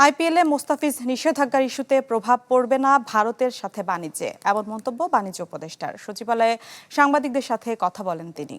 আইপিএলে মোস্তাফিজ নিষেধাজ্ঞার ইস্যুতে প্রভাব পড়বে না ভারতের সাথে বাণিজ্যে, এমন মন্তব্য বাণিজ্য উপদেষ্টার। সচিবালয়ে সাংবাদিকদের সাথে কথা বলেন তিনি।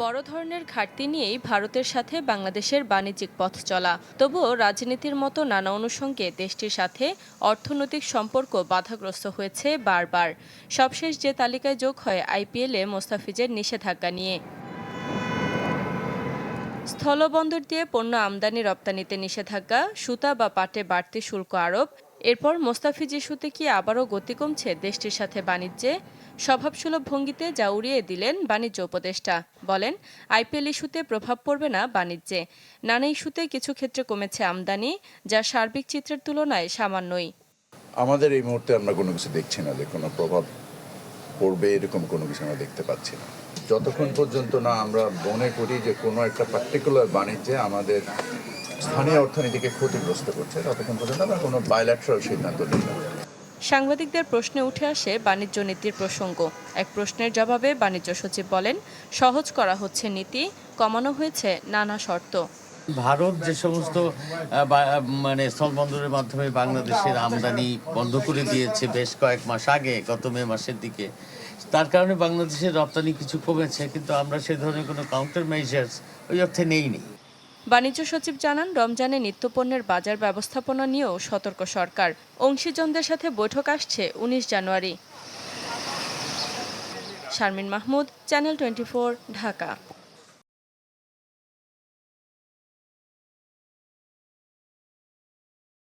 বড় ধরনের ঘাটতি নিয়েই ভারতের সাথে বাংলাদেশের বাণিজ্যিক পথ চলা, তবুও রাজনীতির মতো নানা অনুষঙ্গে দেশটির সাথে অর্থনৈতিক সম্পর্ক বাধাগ্রস্ত হয়েছে বারবার। সবশেষ যে তালিকায় যোগ হয় আইপিএলে মোস্তাফিজের নিষেধাজ্ঞা নিয়ে। স্থলবন্দর দিয়ে পণ্য আমদানি রপ্তানিতে নিষেধাজ্ঞা, সুতা বা পাটে বাড়তি শুল্ক আরোপ। এরপর মোস্তাফিজ ইস্যুতে কি আবারও গতি কমছে দেশটির সাথে বাণিজ্যে? স্বভাবসুলভ ভঙ্গিতে যা উড়িয়ে দিলেন বাণিজ্য উপদেষ্টা। বলেন, আইপিএল ইস্যুতে প্রভাব পড়বে না বাণিজ্যে। নানা ইস্যুতে কিছু ক্ষেত্রে কমেছে আমদানি, যা সার্বিক চিত্রের তুলনায় সামান্যই। আমাদের এই মুহূর্তে আমরা কোনো কিছু দেখছি না যে কোনো প্রভাব পড়বে, এরকম কোনো কিছু আমরা দেখতে পাচ্ছি না। যতক্ষণ পর্যন্ত না আমরা মনে করি যে কোনো একটা পার্টিকুলার বাণিজ্যে আমাদের স্থানীয় অর্থনীতিকে ক্ষতিগ্রস্ত করছে, ততক্ষণ পর্যন্ত আমরা কোনো বায়োল্যাটারাল সিদ্ধান্ত নিই না। সাংবাদিকদের প্রশ্নে উঠে আসে বাণিজ্য নীতির প্রসঙ্গ। এক প্রশ্নের জবাবে বাণিজ্য সচিব বলেন, সহজ করা হচ্ছে নীতি, কমানো হয়েছে নানা শর্ত। ভারত যে সমস্ত স্থলবন্দরের মাধ্যমে বাংলাদেশের আমদানি বন্ধ করে দিয়েছে বেশ কয়েক মাস আগে, গত মে মাসের দিকে, তার কারণে বাংলাদেশের রপ্তানি কিছু কমেছে, কিন্তু আমরা সে ধরনের কোনো কাউন্টার মেজার্স ওই অর্থে নেইনি। বাণিজ্য সচিব জানান, রমজানে নিত্যপণ্যের বাজার ব্যবস্থাপনা নিয়েও সতর্ক সরকার। অংশীজনদের সাথে বৈঠক আসছে 19 জানুয়ারি। শারমিন মাহমুদ, চ্যানেল 24, ঢাকা।